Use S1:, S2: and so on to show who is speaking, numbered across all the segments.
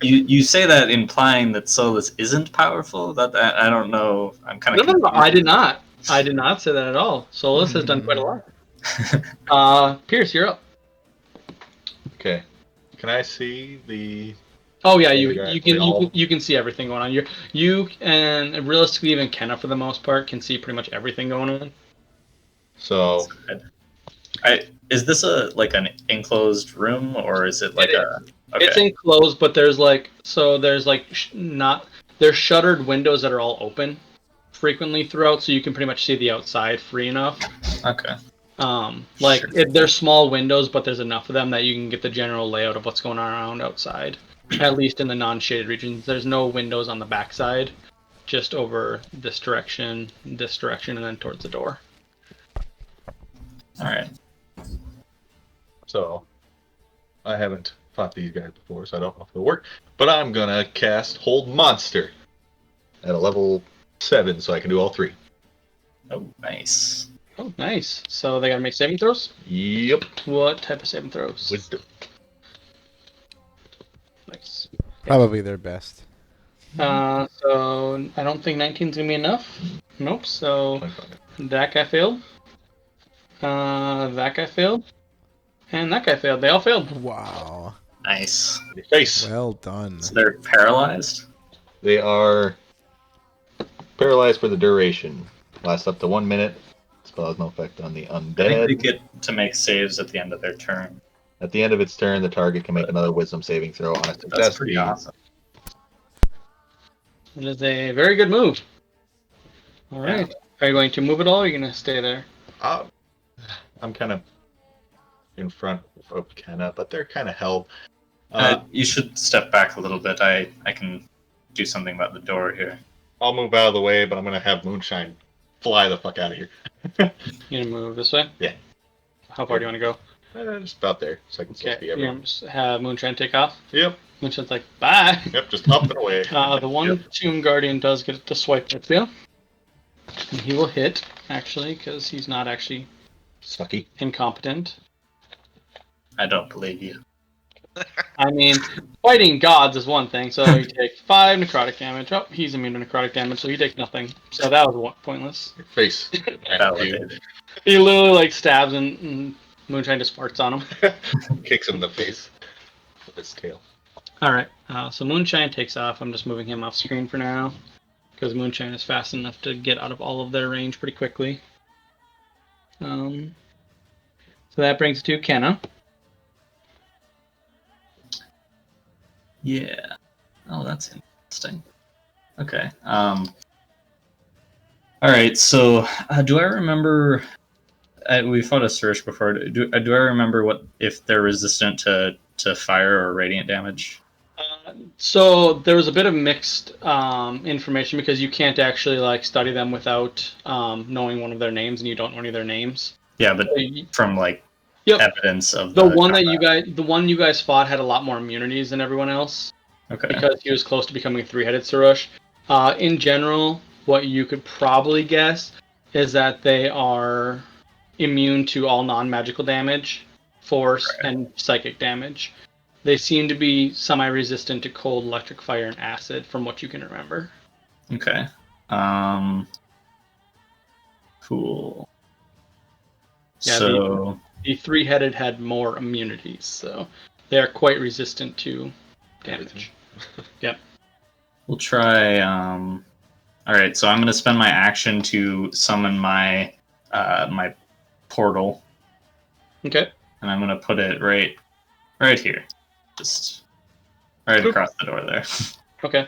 S1: You say that implying that Solus isn't powerful. That I don't know. I'm kind of
S2: No, I did not. I did not say that at all. Solus has done quite a lot. Pierce, you're up.
S3: Okay. Can I see the?
S2: Oh yeah, you can see everything going on. You and realistically even Kenna for the most part can see pretty much everything going on.
S3: So
S1: is this an enclosed room, or is it like Okay.
S2: It's enclosed, but there's there's shuttered windows that are all open frequently throughout, so you can pretty much see the outside free enough.
S1: Okay.
S2: Sure. They're small windows, but there's enough of them that you can get the general layout of what's going on around outside. At least in the non-shaded regions, there's no windows on the backside, just over this direction, and then towards the door.
S1: All right.
S3: So, I haven't fought these guys before, so I don't know if it'll work. But I'm gonna cast Hold Monster at a level 7, so I can do all 3.
S1: Oh, nice.
S2: Oh, nice. So they gotta make saving throws?
S3: Yep.
S2: What type of saving throws?
S3: Wisdom.
S2: Nice.
S4: Probably their best.
S2: So I don't think 19's gonna be enough. Nope. So that guy failed. That guy failed. And that guy failed. They all failed.
S4: Wow.
S1: Nice.
S3: Face.
S4: Well done.
S1: So they're paralyzed?
S3: They are paralyzed for the duration. Lasts up to 1 minute. Spell has no effect on the undead.
S1: I think they get to make saves at the end of their turn.
S3: At the end of its turn, the target can make another wisdom saving throw on a success.
S1: That's pretty awesome.
S2: It is a very good move. All right. Are you going to move at all, or are you going to stay there?
S3: I'm kind of in front of Kenna, but they're kind of held.
S1: You should step back a little bit. I can do something about the door here.
S3: I'll move out of the way, but I'm going to have Moonshine fly the fuck out of here.
S2: You gonna move this way?
S3: Yeah.
S2: How far do you want to go?
S3: Just about there, so I can still see
S2: You're
S3: everyone.
S2: gonna just have Moonshine take off?
S3: Yep.
S2: Moonshine's like, bye!
S3: Yep, just up and away.
S2: The one Tomb Guardian does get to swipe at you. And he will hit, actually, because he's not actually
S3: Sucky.
S2: incompetent.
S1: I don't believe you.
S2: I mean, fighting gods is one thing, so you take 5 necrotic damage. Oh, he's immune to necrotic damage, so he takes nothing. So that was pointless.
S3: Your face.
S1: Validated.
S2: He literally stabs and Moonshine just farts on him.
S3: Kicks him in the face with his tail.
S2: Alright, so Moonshine takes off. I'm just moving him off screen for now, because Moonshine is fast enough to get out of all of their range pretty quickly. So that brings it to Kenna.
S1: Yeah. Oh, that's interesting. Okay. All right. So, do I remember? We fought a Surge before. Do I remember if they're resistant to fire or radiant damage?
S2: So there was a bit of mixed information, because you can't actually study them without knowing one of their names, and you don't know any of their names.
S1: Yeah, but from evidence of
S2: the one you guys fought had a lot more immunities than everyone else.
S1: Okay.
S2: Because he was close to becoming a 3-headed Surush. In general, what you could probably guess is that they are immune to all non-magical damage, force, and psychic damage. They seem to be semi-resistant to cold, electric, fire, and acid, from what you can remember.
S1: Okay. Cool.
S2: Yeah,
S1: so
S2: the 3-headed had more immunities, so they are quite resistant to damage. Yep.
S1: We'll try. All right, so I'm going to spend my action to summon my my portal.
S2: Okay.
S1: And I'm going to put it right here, just right across the door there.
S2: Okay.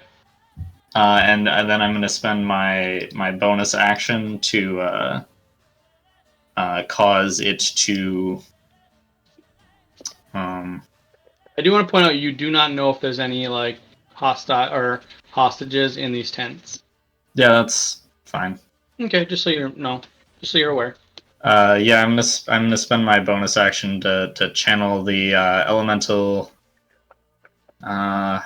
S1: And then I'm going to spend my bonus action to cause it to.
S2: I do want to point out, you do not know if there's any hostile or hostages in these tents.
S1: Yeah, that's fine.
S2: Okay, just so you're aware.
S1: Yeah, I'm gonna spend my bonus action to channel the elemental. Yeah,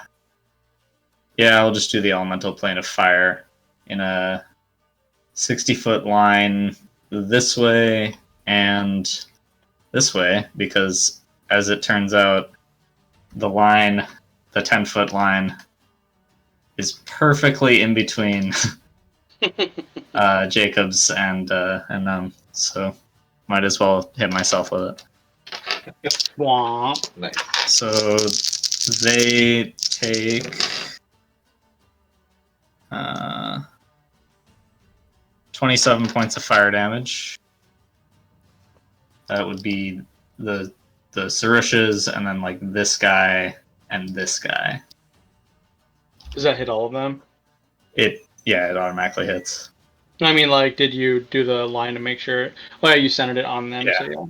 S1: I'll just do the elemental plane of fire in a 60-foot line this way and this way, because as it turns out, the line the 10-foot line is perfectly in between Jacobs and so might as well hit myself with it.
S2: Swamp.
S3: Nice.
S1: So they take 27 points of fire damage. That would be the Sarushes, and then like this guy and this guy.
S2: Does that hit all of them?
S1: It automatically hits.
S2: I mean, like, did you do the line to make sure? Oh, yeah, you centered it on them.
S1: Yeah.
S2: So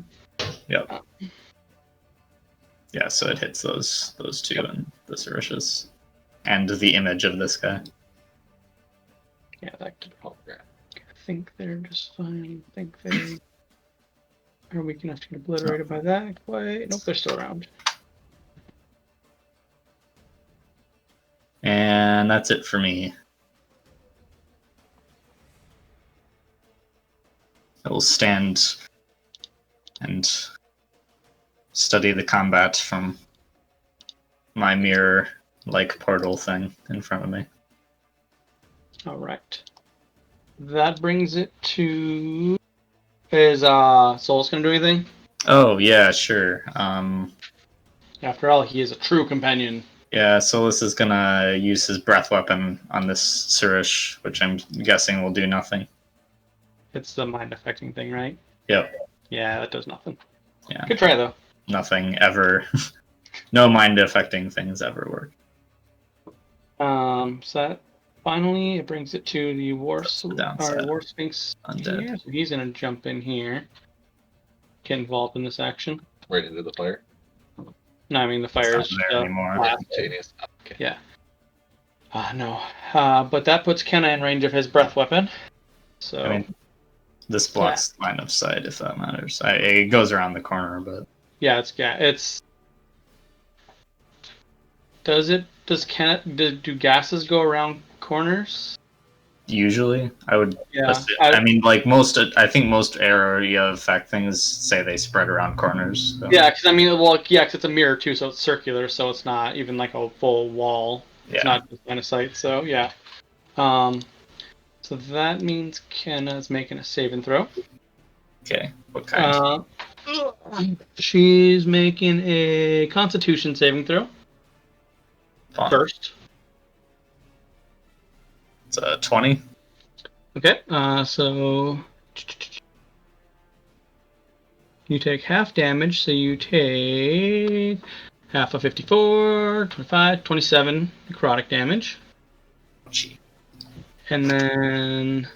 S1: Yep. Yeah, so it hits those two and the Sarushes. And the image of this guy.
S2: yeah, that could help. I think they're just fine. I think they are weak enough to get obliterated by that. Quite. Nope, they're still around.
S1: And that's it for me. I will stand and study the combat from my mirror-like portal thing in front of me.
S2: All right. That brings it to. Is Solus gonna do anything?
S1: Oh yeah, sure.
S2: After all, he is a true companion.
S1: Yeah, Solus is gonna use his breath weapon on this Surush, which I'm guessing will do nothing.
S2: It's the mind affecting thing, right?
S1: Yep.
S2: Yeah, that does nothing.
S1: Yeah.
S2: Good try though.
S1: Nothing ever. No mind affecting things ever work.
S2: So that finally it brings it to the War
S1: downside.
S2: War Sphinx.
S1: Undead.
S2: Here. So he's gonna jump in here. Get involved in this action.
S3: Right into the fire.
S2: No, I mean the fire
S1: It's
S2: is
S1: not there anymore.
S3: Genius. Okay.
S2: Yeah. No. But that puts Kenna in range of his breath weapon. So
S1: I mean, this blocks line of sight, if that matters. It goes around the corner, but
S2: yeah, it's. Does Kenna do gases go around corners?
S1: usually I would.
S2: Yeah.
S1: I mean, like I think most area effect things say they spread around corners. So.
S2: Yeah, because I mean, well, yeah, 'cause it's a mirror too, so it's circular, so it's not even like a full wall. It's
S1: Yeah.
S2: not just line of sight. So yeah. So that means Kenna's making a saving throw.
S1: Okay. What kind?
S2: She's making a Constitution saving throw
S1: Fun.
S2: first.
S1: It's a 20.
S2: Okay. So you take half damage, so you take half of 54, 25, 27 necrotic damage.
S1: Gee.
S2: And then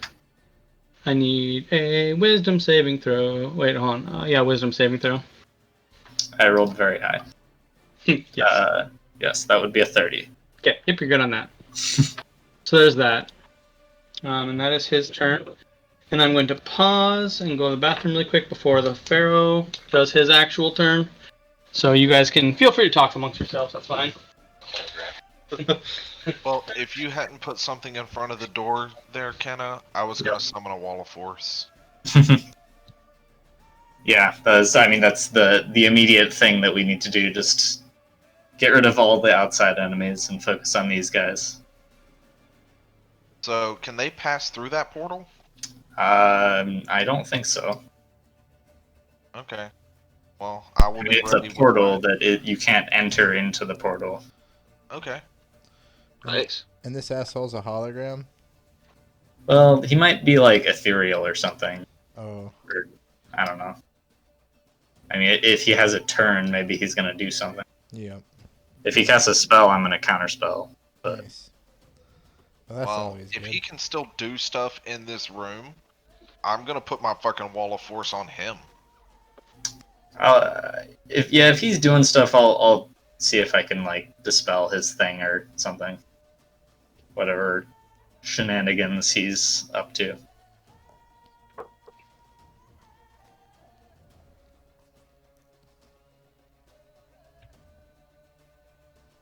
S2: I need a wisdom saving throw. Wait, hold on. Yeah, wisdom saving throw.
S1: I rolled very high.
S2: Yes.
S1: Yes, that would be a 30.
S2: Okay, yep, you're good on that. So there's that. And that is his turn. And I'm going to pause and go to the bathroom really quick before the Pharaoh does his actual turn. So you guys can feel free to talk amongst yourselves, that's fine.
S5: Well, if you hadn't put something in front of the door there, Kenna, I was gonna summon a wall of force.
S1: Yeah, that's the immediate thing that we need to do. Just get rid of all the outside enemies and focus on these guys.
S5: So, can they pass through that portal?
S1: I don't think so.
S5: Okay. Well, I will be
S1: It's a
S5: ready with
S1: portal
S5: my-
S1: that you can't enter into the portal.
S5: Okay.
S3: Nice.
S4: And this asshole's a hologram?
S1: Well, he might be like ethereal or something.
S4: Oh,
S1: Or I don't know. I mean, if he has a turn, maybe he's gonna do something.
S4: yep.
S1: If he casts a spell, I'm gonna counterspell. But
S4: Nice. Well, that's
S5: Well,
S4: always
S5: if
S4: good.
S5: he can still do stuff in this room, I'm gonna put my fucking wall of force on him.
S1: if he's doing stuff, I'll see if I can like dispel his thing or something. Whatever shenanigans he's up to.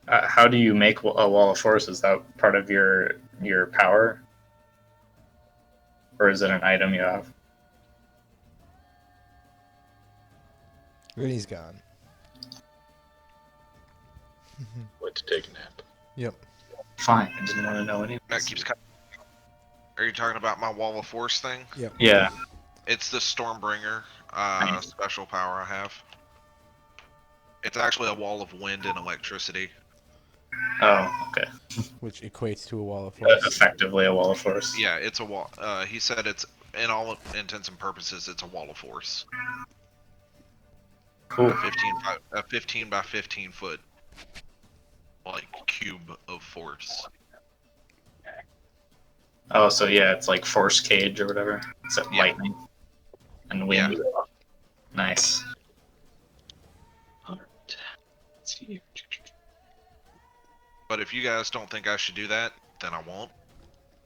S1: How do you make a wall of force? Is that part of your power, or is it an item you have?
S4: Then he's gone.
S3: went to take a nap.
S4: Yep.
S1: Fine. I didn't want to know any.
S5: That keeps coming. Are you talking about my Wall of Force thing?
S4: Yep.
S1: Yeah.
S5: It's the Stormbringer
S1: Nice.
S5: special power I have. It's actually a wall of wind and electricity.
S1: Oh, okay.
S4: Which equates to a wall of force.
S1: Effectively a wall of force.
S5: Yeah, it's a wall. He said it's, in all intents and purposes, it's a wall of force.
S1: Cool.
S5: A 15 by 15 foot, like, cube of force.
S1: Oh, so yeah, it's like force cage or whatever. Except
S5: Yeah.
S1: lightning and wind.
S5: Yeah.
S1: Nice.
S2: Alright. Let's see.
S5: But if you guys don't think I should do that, then I won't.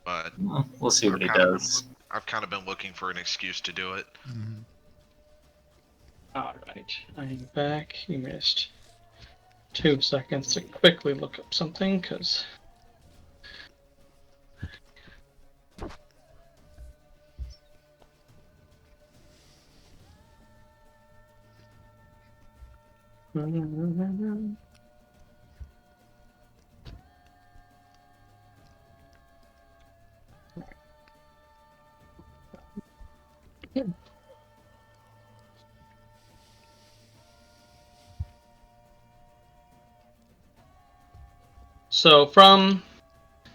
S5: But
S1: Well, we'll see what he
S5: Kind of.
S1: does.
S5: I've kind of been looking for an excuse to do it.
S4: Mhm.
S2: Alright, I'm back. You missed 2 seconds to quickly look up something, because... So from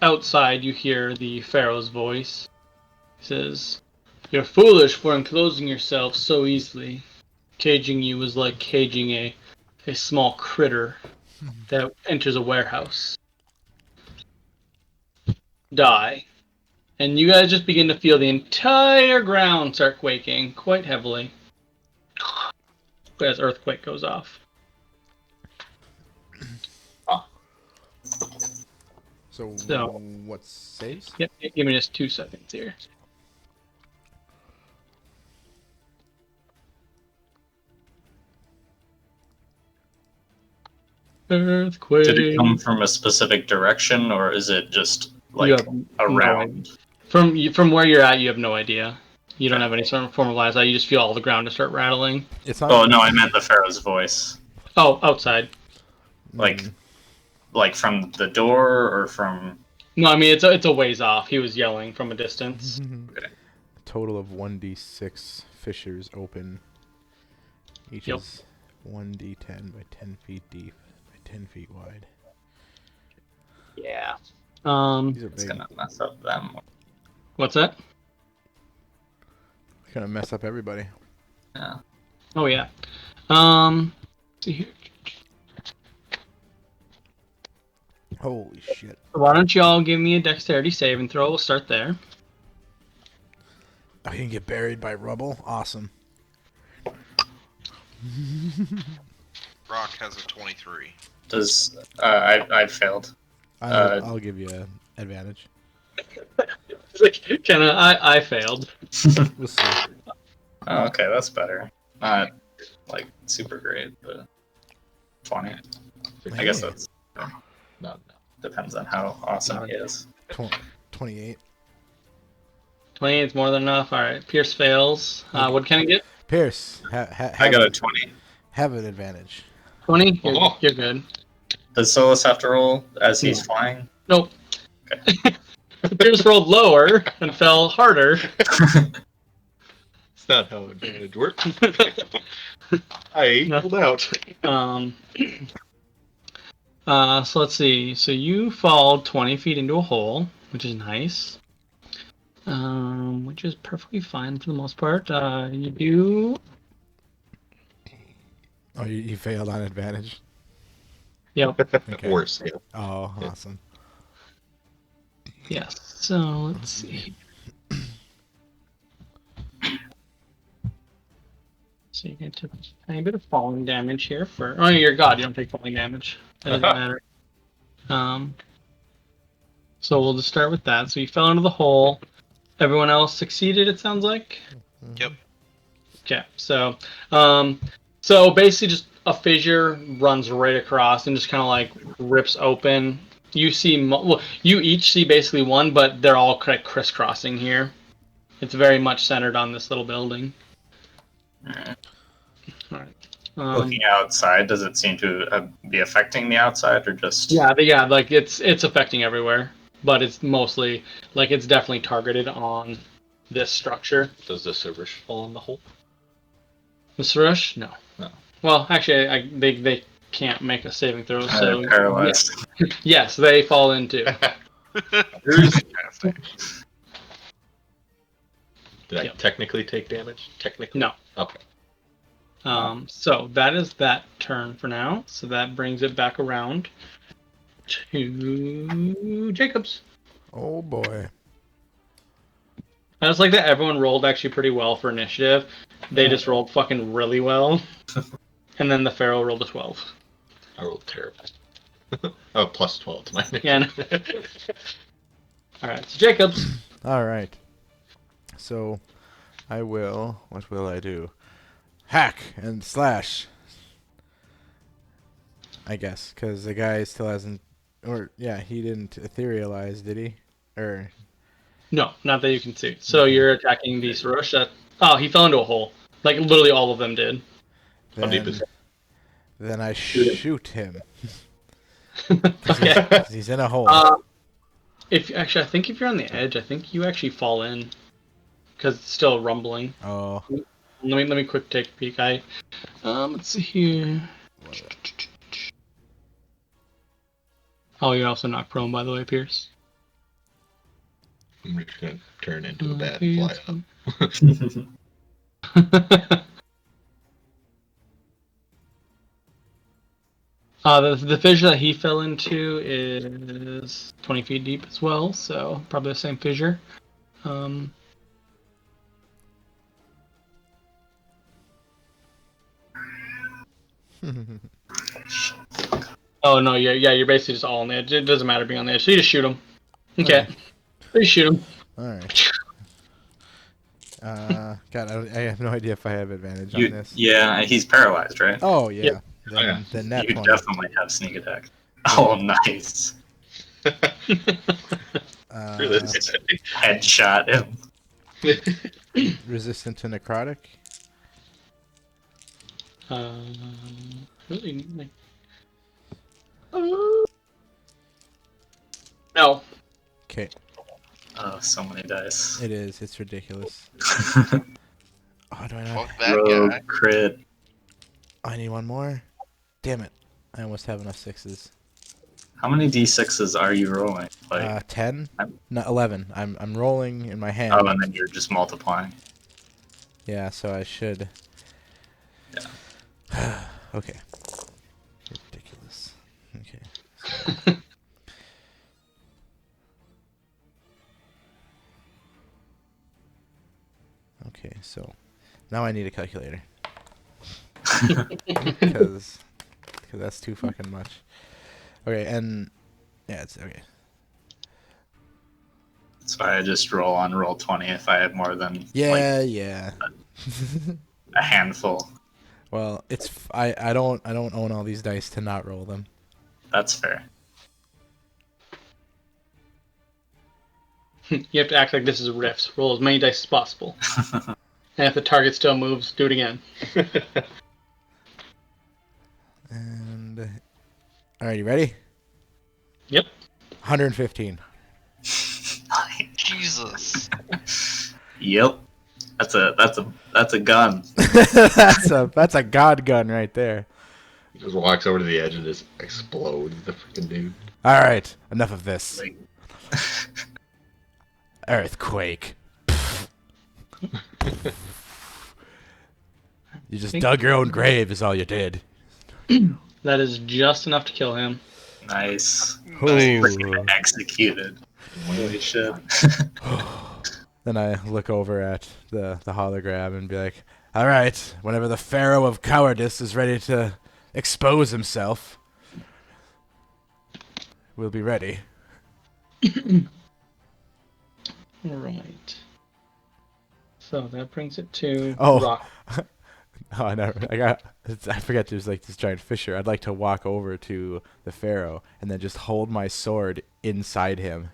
S2: outside, you hear the Pharaoh's voice. He says, "You're foolish for enclosing yourself so easily. Caging you is like caging a small critter that enters a warehouse. Die." And you guys just begin to feel the entire ground start quaking quite heavily as earthquake goes off.
S4: So, what saves?
S2: Yep, give me just 2 seconds here. Earthquake.
S1: Did it come from a specific direction, or is it just like
S2: You have
S1: around?
S2: From where you're at, you have no idea. You don't have any sort of form of eyes. You just feel all the ground to start rattling.
S4: It's not.
S1: Oh no, I meant the Pharaoh's voice.
S2: Oh, outside.
S1: Like, like from the door or from?
S2: No, I mean it's a ways off. He was yelling from a distance.
S1: Okay.
S4: Total of 1d6 fissures open. Each
S2: Yep.
S4: is 1d10 by 10 feet deep by 10 feet wide.
S2: Yeah.
S4: These are
S1: It's
S4: big.
S1: gonna mess up them.
S2: What's that?
S4: It's gonna mess up everybody.
S1: Yeah.
S2: Oh yeah. Let's see here.
S4: Holy shit.
S2: Why don't y'all give me a dexterity save and throw? We'll start there.
S4: Oh, you can get buried by rubble? Awesome.
S5: Rock has a 23.
S1: Does I failed.
S4: I'll give you an advantage.
S2: It's like, I failed.
S4: We'll see.
S1: Oh, okay, that's better. Not like super great, but 20. I guess
S4: Hey.
S1: that's
S3: No.
S1: depends on how awesome he is.
S4: 28.
S2: 28 is more than enough. All right. Pierce fails. What can I get?
S4: Pierce,
S1: I got a 20.
S4: have an advantage.
S2: 20.
S3: Oh.
S2: You're good.
S1: Does Solus have to roll as he's flying?
S2: Nope. Pierce rolled lower and fell harder.
S3: That's not how advantage works. I pulled out.
S2: So let's see. So you fall 20 feet into a hole, which is nice. Which is perfectly fine for the most part. You do.
S4: Oh, you failed on advantage?
S2: Yep.
S4: Okay.
S3: Worse. Yeah.
S4: Oh,
S3: Yeah.
S4: awesome.
S2: Yes. So let's see. So you get a tiny bit of falling damage here for. Oh, you're God. You don't take falling damage. That doesn't matter. So we'll just start with that. So you fell into the hole. Everyone else succeeded. It sounds like.
S5: Yep.
S2: Okay. So basically, just a fissure runs right across and just kind of like rips open. You see, well, you each see basically one, but they're all kind of crisscrossing here. It's very much centered on this little building.
S1: Alright.
S2: All right.
S1: Looking outside, does it seem to be affecting the outside, or just?
S2: Yeah, like it's affecting everywhere, but it's mostly like it's definitely targeted on this structure.
S3: Does the Sirish fall in the hole?
S2: The Suresh? No.
S3: No.
S2: Well, actually, they can't make a saving throw, so
S1: They're paralyzed.
S2: yes, they fall into.
S5: Fantastic.
S3: Did I
S2: Yep.
S3: technically take damage? Technically?
S2: No.
S3: Okay.
S2: So that is that turn for now. So that brings it back around to Jacobs.
S4: Oh boy.
S2: I just like that everyone rolled actually pretty well for initiative. They just rolled fucking really well. And then the Pharaoh rolled a 12.
S3: I rolled terrible. Oh, plus 12 to my
S2: Yeah. No. Alright, so Jacobs.
S4: All right. So, I will. What will I do? Hack and slash. I guess, because the guy still hasn't. Or yeah, he didn't etherealize, did he? Or
S2: No, not that you can see. So you're attacking the Sarosh. Oh, he fell into a hole. Like literally all of them did.
S3: How deep is
S4: then I shoot him.
S2: Okay.
S4: He's in a hole.
S2: If actually, I think if you're on the edge, I think you actually fall in because it's still rumbling.
S4: Oh.
S2: Let me quick take a peek. Let's see here. Oh, you're also not prone, by the way, Pierce.
S3: I'm just going to turn into a bad
S2: Okay,
S3: fly up.
S2: The fissure that he fell into is 20 feet deep as well, so probably the same fissure. Oh no, you're basically just all on the edge. It doesn't matter being on the edge, so you just shoot him. Okay,
S4: Alright.
S2: you shoot him.
S4: All right. God, I have no idea if I have advantage on this.
S1: Yeah, he's paralyzed, right?
S4: Oh yeah.
S2: Yep.
S4: Then that
S1: You
S4: 20.
S1: definitely have sneak attack. Oh, nice. Headshot him.
S4: Resistant to necrotic.
S2: Really? Like... No.
S4: Okay.
S1: Oh, so many dice.
S4: It is. It's ridiculous. Oh, do I not?
S5: Fuck that
S1: Rogue
S5: guy.
S1: crit.
S4: I need one more. Damn it! I almost have enough sixes.
S1: How many d6s are you rolling? Like,
S4: 10? No, 11. I'm rolling in my hand.
S1: oh, and then you're just multiplying.
S4: Yeah, so I should.
S1: Yeah.
S4: Okay. Ridiculous. Okay. Okay, so now I need a calculator. Because that's too fucking much. Okay, and yeah, it's okay.
S1: That's why I just roll on roll 20 if I have more than
S4: Yeah.
S1: a handful.
S4: Well, I don't own all these dice to not roll them.
S1: That's fair.
S2: You have to act like this is a rift. Roll as many dice as possible. And if the target still moves, do it again.
S4: And all right, you ready?
S2: Yep.
S4: 115.
S5: Jesus.
S1: Yep. That's a gun.
S4: that's a god gun right there.
S3: He just walks over to the edge and just explodes the freaking dude.
S4: All right, enough of this.
S1: Like,
S4: Earthquake. You just dug your own grave is all you did.
S2: That is just enough to kill him.
S1: nice.
S4: Ooh.
S1: Executed. Holy shit.
S4: Then I look over at the hologram and be like, all right, whenever the Pharaoh of Cowardice is ready to expose himself, we'll be ready.
S2: Right. So that brings it to
S4: Oh.
S2: Rock.
S4: Oh, I forget there's like this giant fissure. I'd like to walk over to the Pharaoh and then just hold my sword inside him.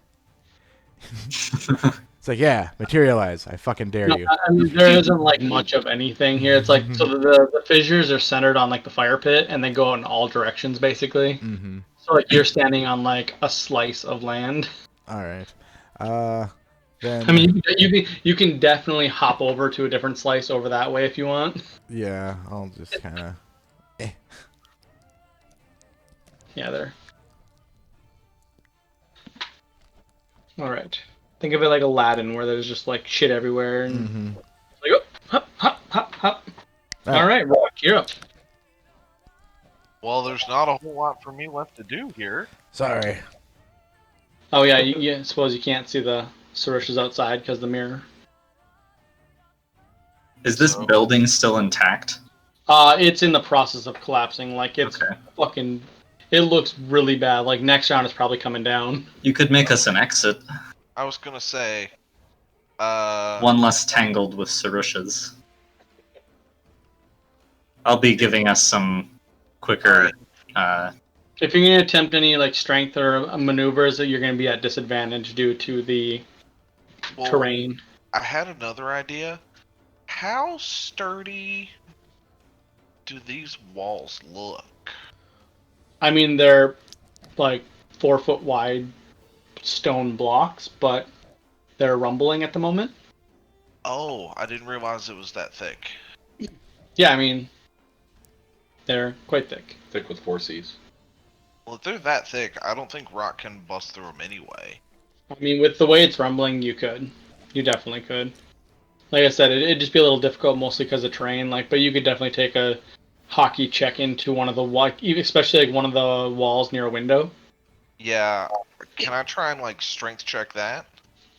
S4: It's like, yeah, materialize. I fucking dare
S2: No,
S4: you.
S2: I mean, there isn't like much of anything here. It's like so the fissures are centered on like the fire pit, and they go in all directions basically.
S4: Mm-hmm.
S2: So like you're standing on like a slice of land.
S4: All right.
S2: I mean,
S4: Then
S2: you can definitely hop over to a different slice over that way if you want.
S4: yeah, I'll just kind of.
S2: Yeah, there. All right. Think of it like Aladdin, where there's just like shit everywhere, and
S4: Mm-hmm.
S2: like oh, hop, hop, hop, hop.
S4: All
S2: All
S4: right.
S2: right, Rock, you're up.
S5: Well, there's not a whole lot for me left to do here.
S4: Sorry.
S2: Oh yeah, you suppose you can't see the Sarusha's outside because the mirror.
S1: Is this
S5: So-
S1: building still intact?
S2: It's in the process of collapsing. Like it's
S1: Okay.
S2: fucking. It looks really bad. Like next round is probably coming down.
S1: You could make us an exit.
S5: I was gonna say,
S1: One less tangled with Sarushas. I'll be giving us some quicker.
S2: If you're gonna attempt any like strength or maneuvers, that you're gonna be at disadvantage due to the
S5: well,
S2: terrain.
S5: I had another idea. How sturdy do these walls look?
S2: I mean, they're like 4 foot wide stone blocks, but they're rumbling at the moment.
S5: Oh, I didn't realize it was that thick.
S2: Yeah, I mean, they're quite thick.
S3: Thick with 4 C's.
S5: Well, if they're that thick, I don't think rock can bust through them anyway.
S2: I mean, with the way it's rumbling, you could. You definitely could. Like I said, it'd just be a little difficult, mostly because of terrain. Like, but you could definitely take a hockey check into one of the especially like one of the walls near a window.
S5: Yeah, can I try and like strength check that?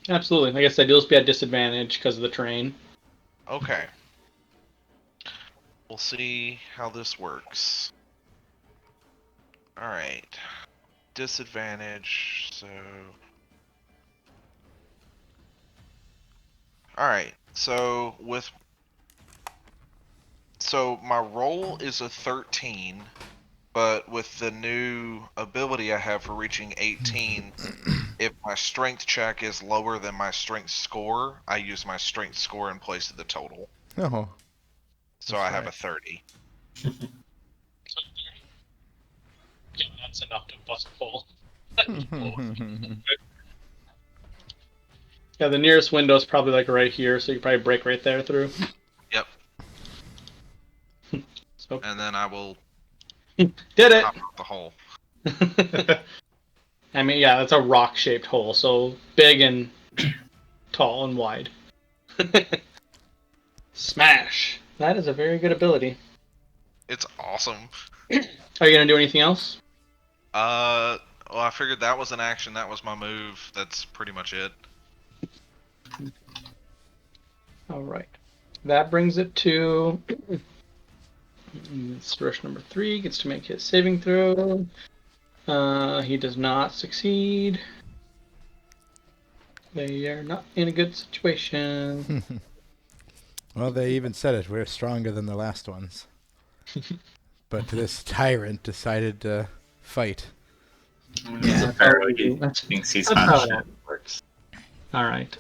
S2: Absolutely. Like I said, you'll just be at disadvantage because of the terrain.
S5: Okay. We'll see how this works. Alright. Disadvantage, so... Alright, so with... So my roll is a 13, but with the new ability I have for reaching 18, if my strength check is lower than my strength score, I use my strength score in place of the total.
S4: Oh.
S5: So
S4: That's
S5: I have
S4: right.
S5: a 30.
S2: Yeah, that's enough to bust a hole. Yeah, the nearest window is probably like right here, so you can probably break right there through.
S5: Yep.
S2: So
S5: And then I will
S2: did it.
S5: pop out the hole.
S2: I mean, yeah, that's a rock-shaped hole, so big and tall and wide. Smash. That is a very good ability.
S5: It's awesome.
S2: Are you gonna do anything else?
S5: Well, I figured that was an action. That was my move. That's pretty much it.
S2: All right. That brings it to Suresh number 3 gets to make his saving throw. He does not succeed. They are not in a good situation.
S4: Well, they even said it. We're stronger than the last ones. But this tyrant decided to fight.
S1: He's a pharaoh. He thinks he's
S2: That's how
S1: not
S2: it
S1: shit.
S2: works. All right.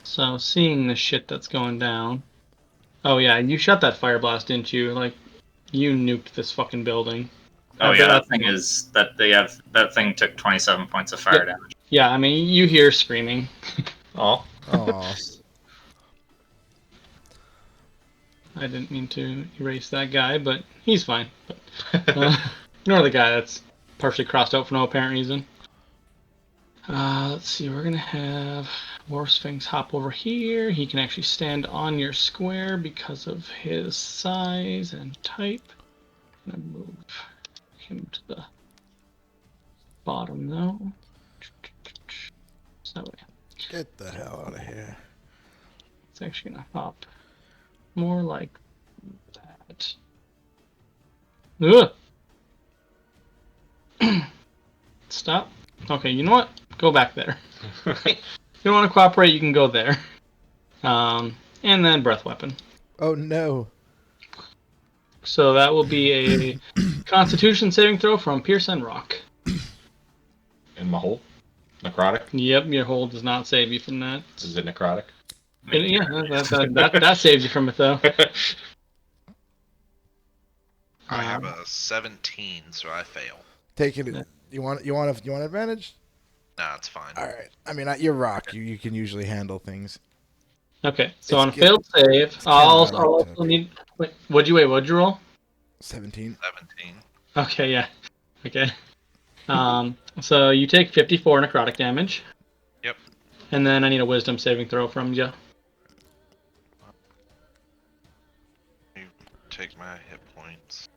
S2: So seeing the shit that's going down. Oh yeah, you shot that fire blast, didn't you? Like, you nuked this fucking building.
S1: Oh
S2: I
S1: yeah,
S2: bet-
S1: that thing took 27 points of fire damage.
S2: Yeah, I mean, you hear screaming.
S3: Oh.
S4: Oh.
S2: I didn't mean to erase that guy, but he's fine. But, ignore the guy that's partially crossed out for no apparent reason. Let's see, we're gonna have War Sphinx hop over here. He can actually stand on your square because of his size and type. I'm gonna move him to the bottom though. So
S4: Get the hell out of here.
S2: it's actually gonna hop more like that. Ugh. Stop. Okay, you know what? Go back there. If you don't want to cooperate, you can go there. And then breath weapon.
S4: Oh no.
S2: So that will be a Constitution saving throw from Pierce and Rock.
S3: In my hole? Necrotic?
S2: Yep, your hold does not save you from that.
S3: Is it necrotic?
S2: Yeah, that saves you from it though.
S5: I have a 17, so I fail.
S4: Taking it. You want advantage?
S5: Nah, it's fine.
S4: All right. I mean, you're rock. You can usually handle things.
S2: Okay, so
S4: It's
S2: on a
S4: good-
S2: failed save,
S4: it's
S2: I'll
S4: kinda what I
S2: also need. What'd you roll?
S4: 17.
S5: 17.
S2: Okay, yeah. Okay. So you take 54 necrotic damage.
S5: Yep.
S2: And then I need a wisdom saving throw from you.
S5: You take my hit points.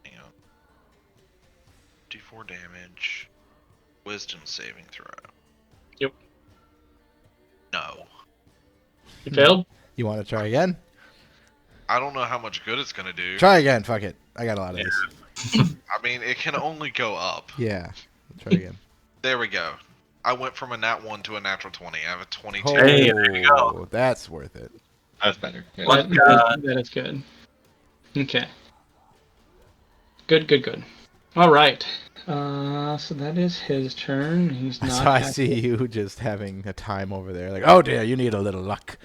S5: Hang on. 54 damage. Wisdom saving throw.
S2: Yep.
S5: No.
S2: You failed?
S4: You want to try again?
S5: I don't know how much good it's gonna do.
S4: Try again. Fuck it. I got a lot of these.
S5: I mean, it can only go up.
S4: Yeah. Try again.
S5: There we go. I went from a nat 1 to a natural 20. I have a 22.
S4: Oh,
S1: Hey, there you go.
S4: That's worth it.
S3: That's better. Yeah.
S1: What?
S2: That is good. Okay. Good. All right. So that is his turn. He's not.
S4: So I see you just having a time over there. Like, oh dear, you need a little luck.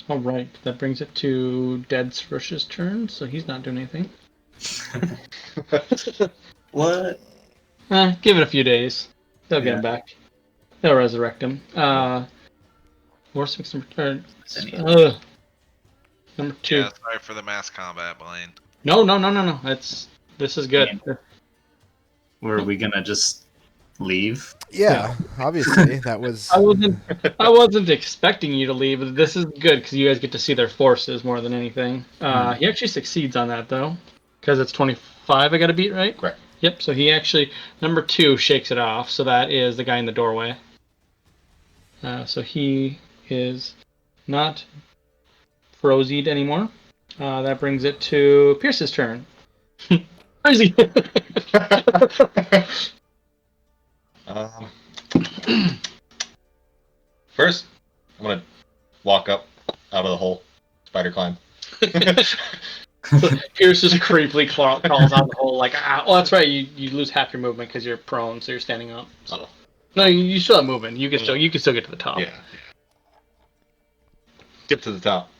S2: All right. That brings it to Dead Srush's turn. So he's not doing anything.
S1: What?
S2: Give it a few days. They'll get him back. They'll resurrect him. War 6 number number 2.
S5: Yeah, sorry for the mass combat, Blaine.
S2: No. This is good.
S1: Were we gonna just leave?
S4: Yeah, obviously that was.
S2: I wasn't expecting you to leave, but this is good because you guys get to see their forces more than anything. He actually succeeds on that though, because it's 25. I got to beat, right?
S3: Correct.
S2: Yep. So he actually number 2 shakes it off. So that is the guy in the doorway. So he is not frozied anymore. That brings it to Pierce's turn. Crazy.
S3: First, I'm gonna walk up out of the hole, spider climb.
S2: Pierce just creepily crawls out the hole like, ah. Well, that's right. You lose half your movement because you're prone, so you're standing up. So no, you still have movement. You can still get to the top.
S3: Yeah. Get to the top.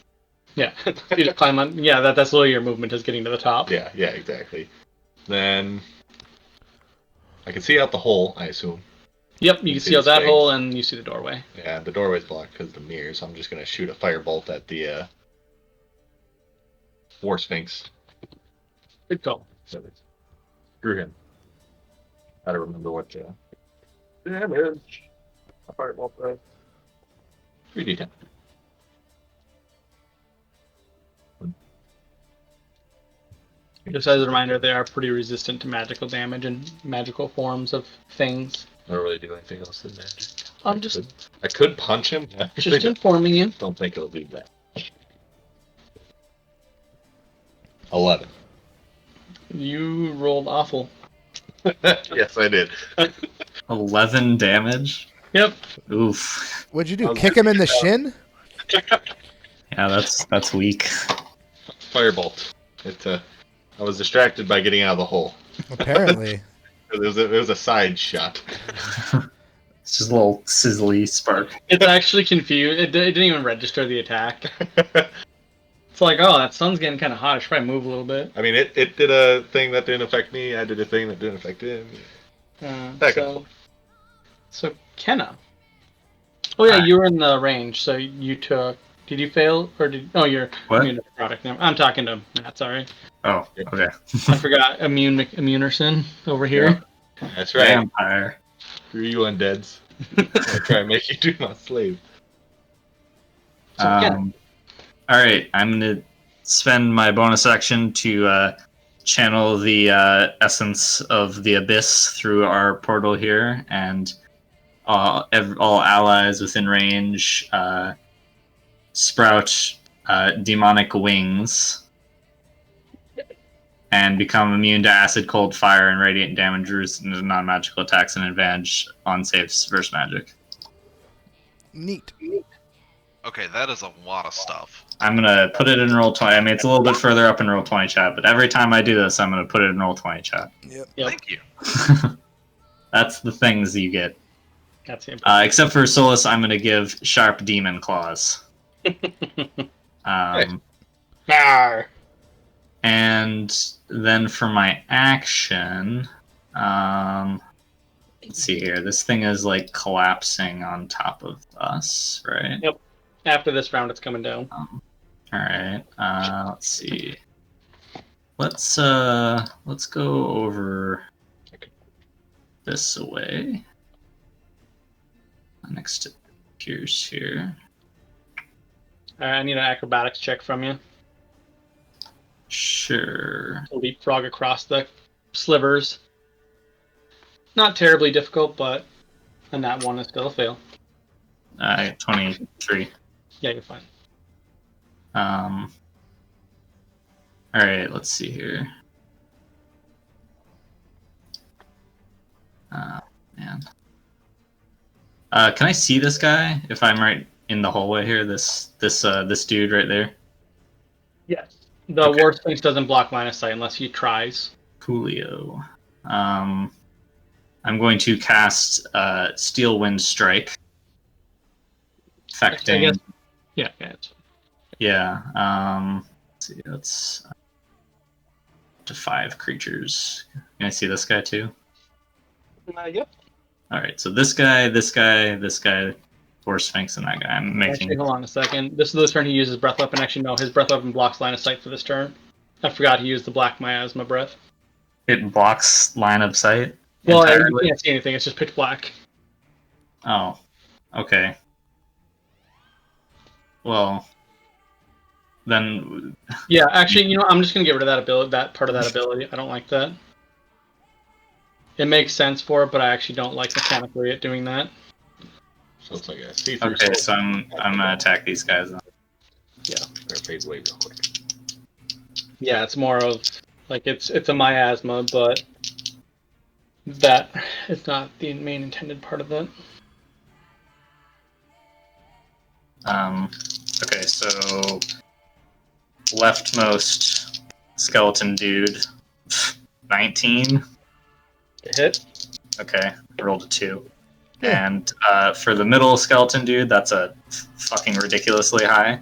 S2: Yeah. You just climb on. Yeah, that's literally your movement is getting to the top.
S3: Yeah, exactly. Then I can see out the hole, I assume.
S2: Yep, you can see out that hole and you see the doorway.
S3: Yeah, the doorway's blocked because of the mirror, so I'm just gonna shoot a firebolt at the War Sphinx.
S2: Good call.
S3: Screw him. Gotta remember what damage. A firebolt does. 3d10.
S2: Just as a reminder, they are pretty resistant to magical damage and magical forms of things.
S3: I don't really do anything else than magic.
S2: I
S3: could punch him.
S2: just informing you.
S3: Don't think it'll do that. 11.
S2: You rolled awful.
S3: Yes, I did.
S1: 11 damage?
S2: Yep.
S1: Oof.
S4: What'd you do? Kick him in the shin?
S1: Yeah, that's weak.
S3: Firebolt. I was distracted by getting out of the hole.
S4: Apparently.
S3: It was a side shot.
S1: It's just a little sizzly spark.
S2: It's actually confused. It didn't even register the attack. It's like, oh, that sun's getting kind of hot. I should probably move a little bit.
S3: I mean, it did a thing that didn't affect me. I did a thing that didn't affect him.
S2: So Kenna. Oh yeah, you were in the range. So you took. Did you fail or did? Oh, you're
S1: What?
S2: immune to the product. I'm talking to Matt. Sorry,
S1: Oh, okay.
S2: I forgot. Immunerson over here.
S3: Yeah. That's right.
S1: Vampire.
S3: Screw you undeads. I try and make you do my slave.
S1: All right, I'm gonna spend my bonus action to channel the essence of the abyss through our portal here, and all allies within range sprout demonic wings and become immune to acid, cold, fire, and radiant damage resistant to non-magical attacks and advantage on saves versus magic.
S4: Neat.
S5: Okay, that is a lot of stuff.
S1: I'm gonna put it in roll 20. I mean, it's a little bit further up in roll 20 chat, but every time I do this, I'm gonna put it in roll 20 chat.
S2: Yep.
S5: Thank you.
S1: That's the things you get.
S2: That's the important.
S1: Except for Solus, I'm gonna give sharp demon claws.
S2: Arr.
S1: And then for my action, let's see here. This thing is like collapsing on top of us, right?
S2: Yep. After this round, it's coming down.
S1: All right. Let's see. Let's go over this away. Next to Pierce here.
S2: I need an acrobatics check from you.
S1: Sure.
S2: To leapfrog across the slivers. Not terribly difficult, but and that one is still a fail.
S1: 23.
S2: Yeah, you're fine.
S1: All right. Let's see here. Man. Can I see this guy if I'm right in the hallway here? This dude right there.
S2: Yes. The
S1: Okay.
S2: War Sphinx doesn't block line of sight unless he tries.
S1: Coolio. I'm going to cast Steel Wind Strike. Affecting.
S2: I guess- Yeah, it's
S1: Yeah. Let's see. That's to 5 creatures. Can I see this guy too?
S2: Yep.
S1: All right. So this guy, War Sphinx, and that guy. I'm making.
S2: Actually, hold on a second. This is the turn he uses breath weapon. Actually, no, his breath weapon blocks line of sight for this turn. I forgot he used the black miasma breath.
S1: It blocks line of sight.
S2: Well, you
S1: entirely?
S2: can't see anything. It's just pitch black.
S1: Oh. Okay. Well. Then.
S2: Yeah, actually, you know, I'm just gonna get rid of that ability. That part of that ability. I don't like that. It makes sense for it, but I actually don't like mechanically it doing that.
S3: So it's like a see-through.
S1: Okay, so I'm gonna attack these guys. Then.
S3: Better fade away real quick.
S2: Yeah, it's more of like it's a miasma, but that is not the main intended part of it.
S1: Okay, so leftmost skeleton dude, 19.
S2: Hit.
S1: Okay, rolled a 2. And for the middle skeleton dude, that's a fucking ridiculously high.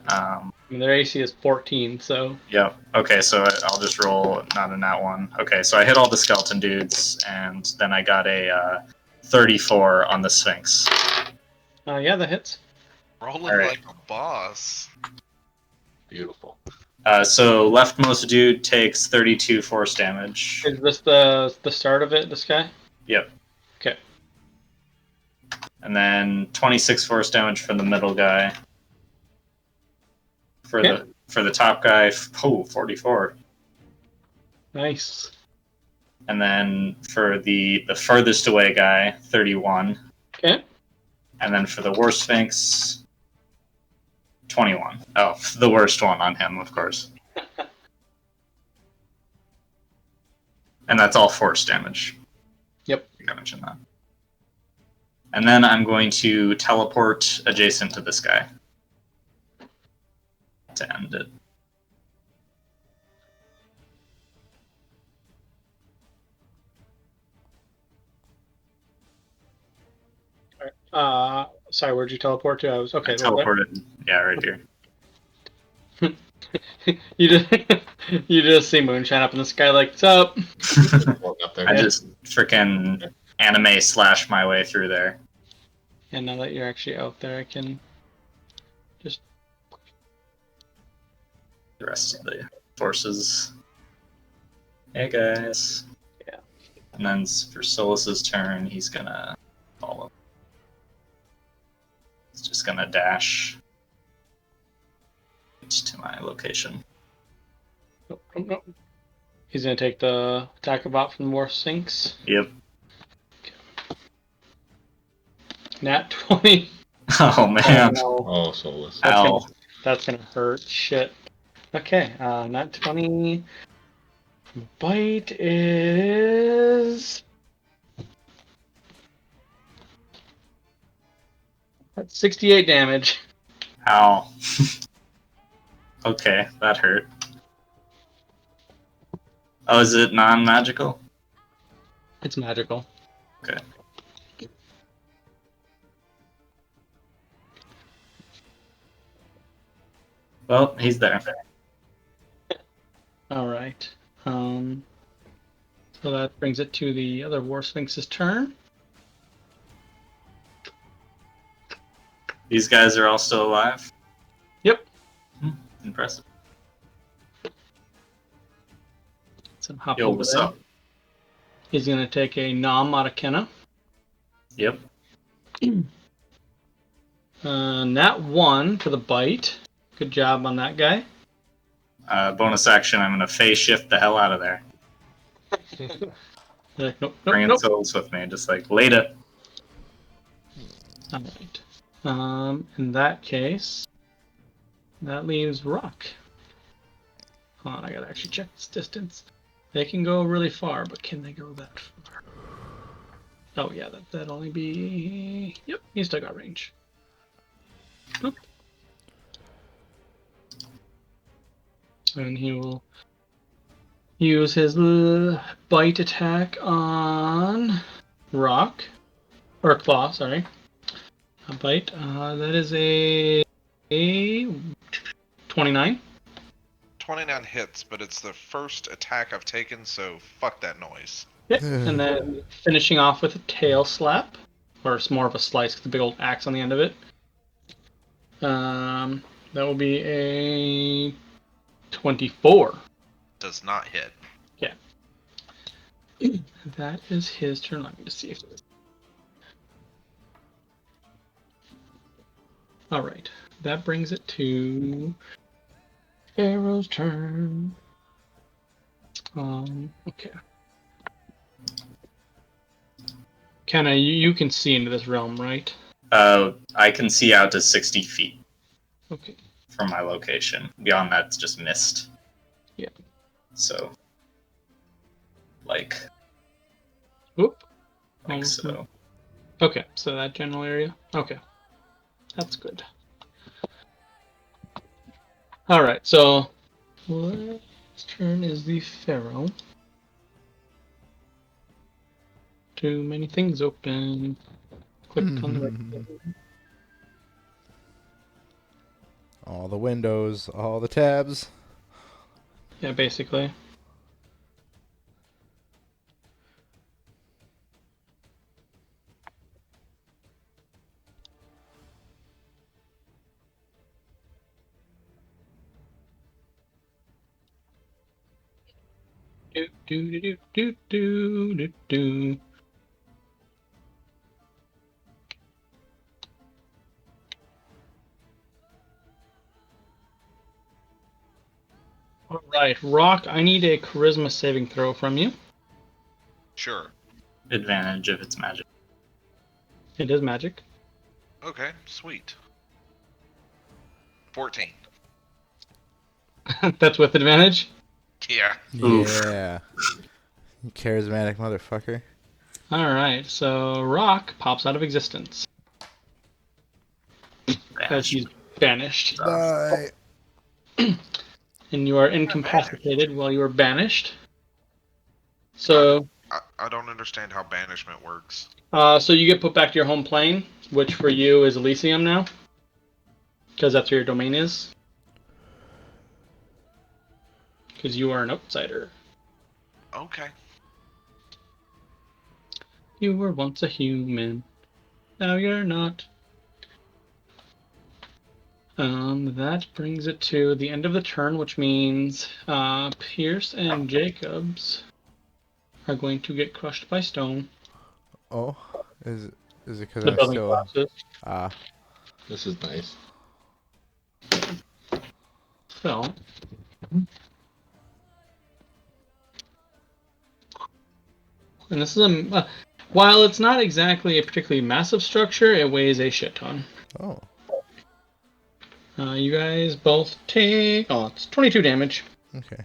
S2: I mean, their AC is 14, so
S1: Yep. Okay, so I'll just roll not a nat 1. Okay, so I hit all the skeleton dudes, and then I got a 34 on the Sphinx.
S2: yeah, that hits.
S5: Rolling
S1: All right.
S5: like a boss.
S3: Beautiful.
S1: So leftmost dude takes 32 force damage.
S2: Is this the start of it? This guy?
S1: Yep.
S2: Okay.
S1: And then 26 force damage for the middle guy. For the top guy, 44.
S2: Nice.
S1: And then for the furthest away guy, 31.
S2: Okay.
S1: And then for the War Sphinx, 21. Oh, the worst one on him, of course. And that's all force damage.
S2: Yep.
S1: I think I mentioned that. And then I'm going to teleport adjacent to this guy to end it.
S2: Sorry, where'd you teleport to? I was okay.
S1: I teleported, yeah, right here.
S2: You just see Moonshine up in the sky, like, what's up?
S3: Walk up there.
S1: I just freaking anime slash my way through there.
S2: And now that you're actually out there, I can just.
S1: The rest of the forces. Hey guys.
S2: Yeah.
S1: And then for Solus's turn, he's gonna follow. He's just gonna dash to my location.
S2: No. He's gonna take the attack about from the War Sphinx.
S1: Yep.
S2: Nat 20.
S1: Oh man.
S2: Oh, no.
S3: Oh, soulless.
S1: Ow.
S2: That's gonna hurt. Shit. Okay, nat 20. Bite is. That's 68 damage.
S1: Ow. Okay, that hurt. Oh, is it non-magical?
S2: It's magical.
S1: Okay. Well, he's there.
S2: All right. So that brings it to the other War Sphinx's turn.
S1: These guys are all still alive?
S2: Yep.
S1: Impressive.
S2: So hop
S1: Yo,
S2: over
S1: what's
S2: there.
S1: up?
S2: He's going to take a Nam Matakena.
S1: Yep.
S2: Nat 1 for the bite. Good job on that guy.
S1: Bonus action, I'm going to phase shift the hell out of there.
S2: Like, nope,
S1: Bringing
S2: nope.
S1: souls with me, just like, later.
S2: All right. In that case, that leaves Rock. Hold on, I gotta actually check this distance. They can go really far, but can they go that far? Oh yeah, that'd only be. Yep, he's still got range. Oop. And he will use his bite attack on Rock. Or Claw, sorry. A bite. That is a 29.
S5: 29 hits, but it's the first attack I've taken, so fuck that noise.
S2: Okay. And then finishing off with a tail slap. Or it's more of a slice with a big old axe on the end of it. That will be a 24.
S5: Does not hit.
S2: Yeah. That is his turn. Let me just see if there's. Alright. That brings it to Pharaoh's turn. Okay. Kenna, you can see into this realm, right?
S1: I can see out to 60 feet
S2: Okay.
S1: from my location. Beyond that, it's just mist.
S2: Yeah.
S1: So, like
S2: Whoop.
S1: so.
S2: Okay, so that general area. Okay. That's good. Alright, so last turn is the Pharaoh. Too many things open. Click on the right thing.
S4: All the windows, all the tabs.
S2: Yeah, basically. Do do do do do do do. All right, Rock. I need a charisma saving throw from you.
S5: Sure.
S1: Advantage if it's magic.
S2: It is magic.
S5: Okay, sweet. 14.
S2: That's with advantage.
S5: Yeah.
S1: Oof.
S4: Yeah. You charismatic motherfucker.
S2: All right, so Rock pops out of existence as he's banished,
S4: Bye.
S2: and you are incapacitated while you are banished. So,
S5: I don't understand how banishment works.
S2: so you get put back to your home plane, which for you is Elysium now, because that's where your domain is. Because you are an outsider.
S5: Okay.
S2: You were once a human. Now you're not. That brings it to the end of the turn, which means Pierce and Jacobs are going to get crushed by stone.
S4: Oh, is it because
S2: The
S4: I'm
S2: building
S4: still?
S2: collapses.
S3: This is nice.
S2: So, and this is a while it's not exactly a particularly massive structure, it weighs a shit ton.
S4: Oh.
S2: You guys both take it's 22 damage.
S4: Okay.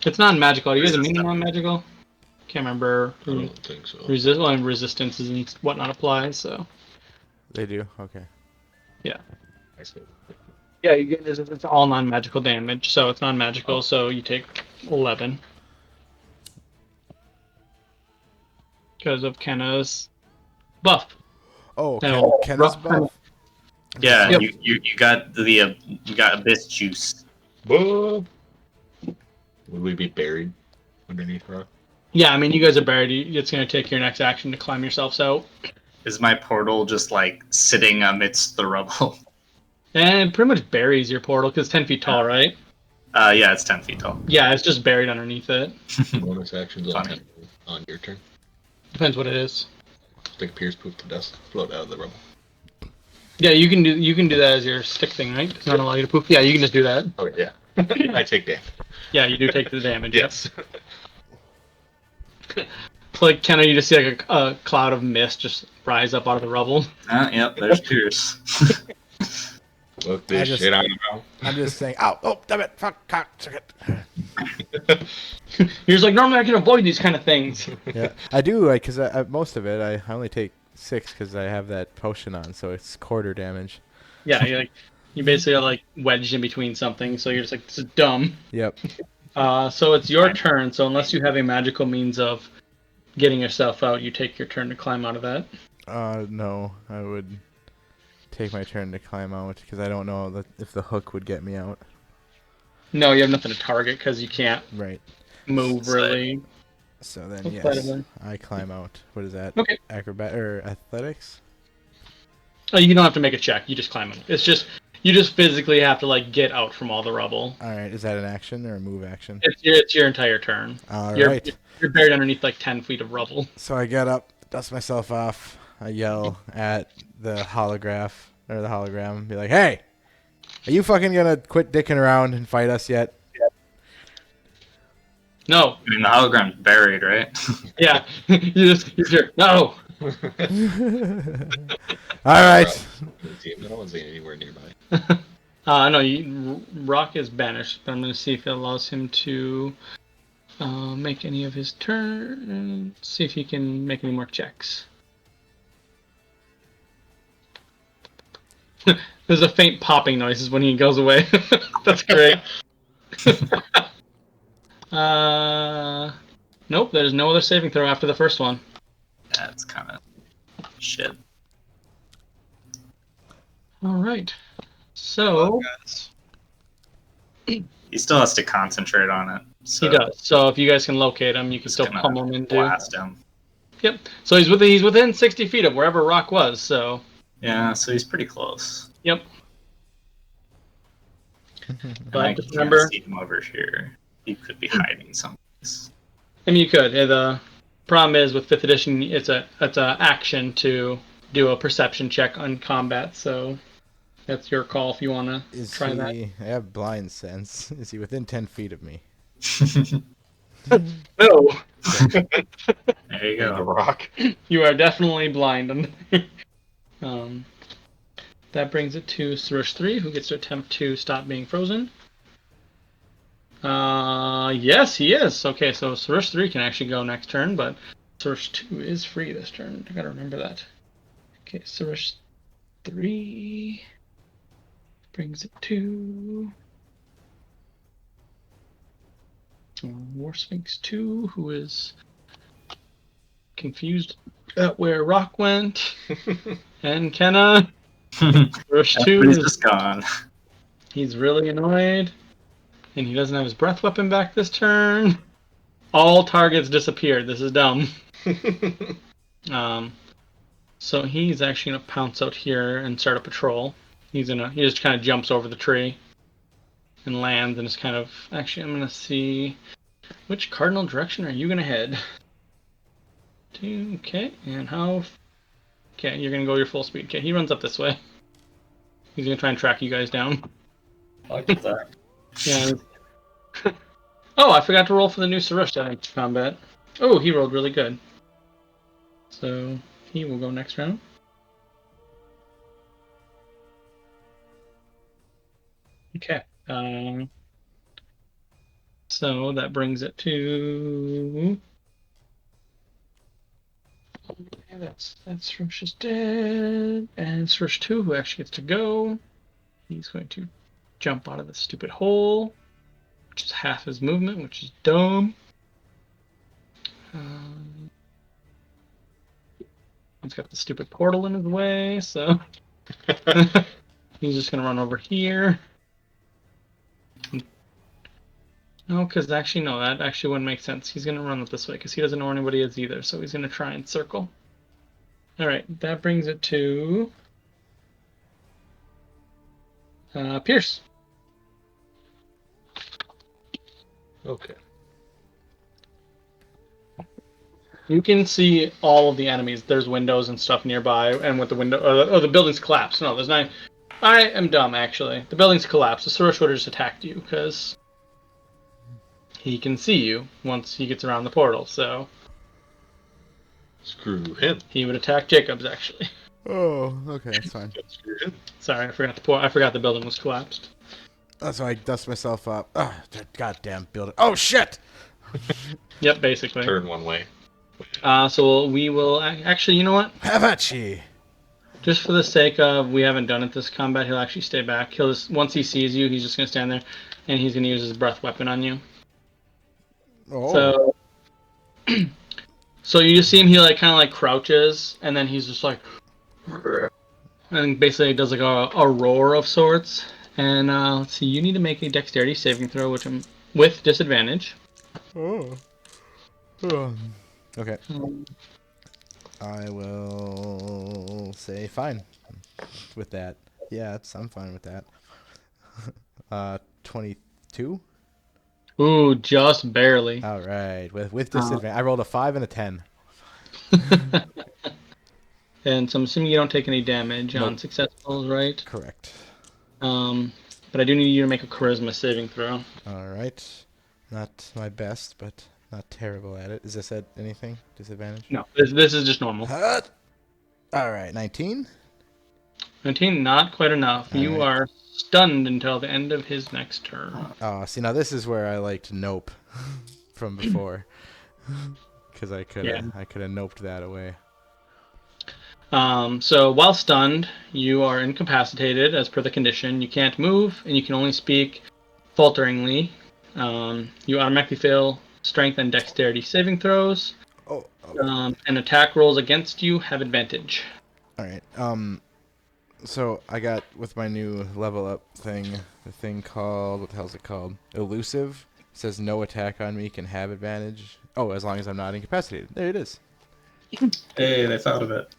S2: It's non-magical. Are you guys immune to non-magical? Can't remember.
S3: I don't think so.
S2: And resistances and whatnot apply. So
S4: They do. Okay.
S2: yeah.
S3: I see.
S2: Yeah, it's all non-magical damage, so it's non-magical,
S3: Oh.
S2: so you take 11. Because of Kenna's buff.
S4: Oh,
S2: No,
S4: Kenna's
S2: rough-
S4: buff.
S1: Yeah,
S2: Yep.
S1: you got the you got abyss juice.
S3: Would we be buried underneath rock?
S2: Yeah, I mean, you guys are buried. It's going to take your next action to climb yourselves out.
S1: Is my portal just like sitting amidst the rubble?
S2: And it pretty much buries your portal because it's 10 feet tall, right?
S1: Yeah, it's 10 feet tall.
S2: Yeah, it's just buried underneath it.
S3: Bonus actions on
S1: Funny.
S3: on your turn.
S2: Depends what it is.
S3: Stick appears, poof to dust, float out of the rubble.
S2: Yeah, you can do that as your stick thing, right? Does not allow you to poof. Yeah, you can just do that.
S3: Oh yeah, I take damage.
S2: Yeah, you do take the damage.
S3: Yes.
S2: It's like Kenna, you just see like a cloud of mist just rise up out of the rubble.
S1: Yep, there's Pierce.
S3: Look this
S4: just-
S3: shit out of
S4: I'm just saying. Oh, damn it! Fuck, cock, suck it.
S2: You're just like, normally I can avoid these kind of things.
S4: Yeah, I do, like, because most of it, I only take 6 because I have that potion on, so it's quarter damage.
S2: Yeah, you basically are like wedged in between something, so you're just like, this is dumb.
S4: Yep.
S2: So it's your turn. So unless you have a magical means of getting yourself out, you take your turn to climb out of that.
S4: No, I would take my turn to climb out because I don't know if the hook would get me out.
S2: No, you have nothing to target because you can't
S4: Right.
S2: move really.
S4: So then,
S2: What's
S4: yes,
S2: better?
S4: I climb out. What is that?
S2: Okay.
S4: Acrobat or athletics?
S2: Oh, you don't have to make a check. You just climb it. It's just you just physically have to like get out from all the rubble.
S4: All right. Is that an action or a move action?
S2: It's your entire turn.
S4: All
S2: You're
S4: right.
S2: you're buried underneath like 10 feet of rubble.
S4: So I get up, dust myself off. I yell at the holograph or the hologram, and be like, "Hey, are you fucking gonna quit dicking around and fight us yet?"
S2: No.
S1: I mean, the hologram's buried, right?
S2: Yeah. you're no.
S4: All right.
S3: No one's anywhere nearby.
S2: No. Rock is banished, but I'm gonna see if it allows him to make any of his turn. See if he can make any more checks. There's a faint popping noises when he goes away. That's great. Nope, there's no other saving throw after the first one.
S1: That's kind of shit.
S2: Alright. So,
S5: Guys.
S1: He still has to concentrate on it. So
S2: he does. So if you guys can locate him, you can
S1: just
S2: still
S1: gonna
S2: pummel him into.
S1: blast him.
S2: Yep. So he's within 60 feet of wherever Rock was, so.
S1: Yeah, so he's pretty close.
S2: Yep.
S1: And I
S2: But just
S1: can't
S2: remember,
S1: see him over here. He could be hiding someplace.
S2: I mean, you could. The problem is with 5th edition, it's a action to do a perception check on combat, so that's your call if you want to try that.
S4: I have blind sense. Is he within 10 feet of me?
S2: No,
S1: There you
S3: The
S1: go.
S3: rock.
S2: you are definitely blind. That brings it to Suresh 3, who gets to attempt to stop being frozen. Yes, he is. Okay, so Suresh 3 can actually go next turn, but Suresh 2 is free this turn. I gotta remember that. Okay, Suresh 3 brings it to War Sphinx 2, who is confused at where Rock went. And Kenna. Suresh 2
S1: Everybody's
S2: is
S1: just gone.
S2: he's really annoyed. And he doesn't have his breath weapon back this turn. All targets disappeared. This is dumb. So he's actually gonna pounce out here and start a patrol. He just kind of jumps over the tree and lands and is kind of actually I'm gonna see which cardinal direction are you gonna head? Okay, and how okay, you're gonna go your full speed. Okay, he runs up this way. He's gonna try and track you guys down.
S1: I'll get that.
S2: Yeah. Oh, I forgot to roll for the new Suresh that combat. Oh, he rolled really good. So he will go next round. Okay. So that brings it to. Yeah, that's Suresh is dead, and Suresh 2, who actually gets to go. He's going to jump out of the stupid hole, which is half his movement, which is dumb. He's got the stupid portal in his way, so he's just going to run over here. No, because actually, no, that actually wouldn't make sense. He's going to run it this way because he doesn't know where anybody is either, so he's going to try and circle. All right, that brings it to Pierce.
S3: Okay.
S2: You can see all of the enemies. There's windows and stuff nearby, and with the window, the building's collapsed. No, there's not. I am dumb, actually. The building's collapsed. The Suresh would have just attacked you because he can see you once he gets around the portal. So
S3: Screw him.
S2: he would attack Jacobs, actually.
S4: Oh, okay, that's fine.
S3: Screw him.
S2: Sorry, I forgot I forgot the building was collapsed.
S4: So I dust myself up. Oh, goddamn building. Oh, shit!
S2: Yep, basically.
S3: Turn one way.
S2: So we will actually. You know what?
S4: Havachi!
S2: Just for the sake of we haven't done it this combat, he'll actually stay back. He'll just once he sees you, he's just gonna stand there, and he's gonna use his breath weapon on you.
S4: Oh.
S2: So, so you just see him. He like kind of like crouches, and then he's just like, and basically does like a roar of sorts. And let's see, you need to make a dexterity saving throw, which I'm with disadvantage.
S4: Oh. Okay. I will say fine with that. Yeah, I'm fine with that. 22.
S2: Ooh, just barely.
S4: All right, with disadvantage. I rolled a 5 and a 10.
S2: And so I'm assuming you don't take any damage on
S4: Nope.
S2: successfuls, right?
S4: Correct.
S2: But I do need you to make a charisma saving throw.
S4: All right. Not my best, but not terrible at it. Is this at anything? Disadvantage?
S2: No, this is just normal.
S4: All right, 19.
S2: 19, not quite enough.
S4: All
S2: You
S4: right.
S2: are stunned until the end of his next turn.
S4: Oh, see, now this is where I liked nope from before, because I could have noped that away.
S2: So while stunned, you are incapacitated as per the condition. You can't move, and you can only speak falteringly. You automatically fail strength and dexterity saving throws.
S4: Oh.
S2: And attack rolls against you have advantage.
S4: All right. So I got with my new level up thing, the thing called, what the hell is it called? Elusive. It says no attack on me can have advantage. Oh, as long as I'm not incapacitated. There it is.
S1: Hey, they thought of it.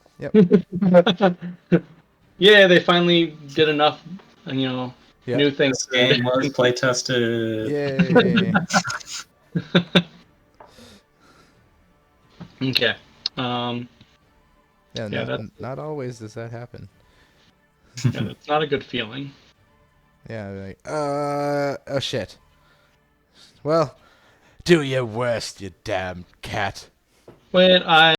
S2: Yeah, they finally did enough, new things.
S1: This game was play tested.
S4: Yay.
S2: Okay.
S4: Not always does that happen.
S2: Yeah, it's not a good feeling.
S4: Yeah, like, oh shit. Well, do your worst, you damn cat.
S2: Wait,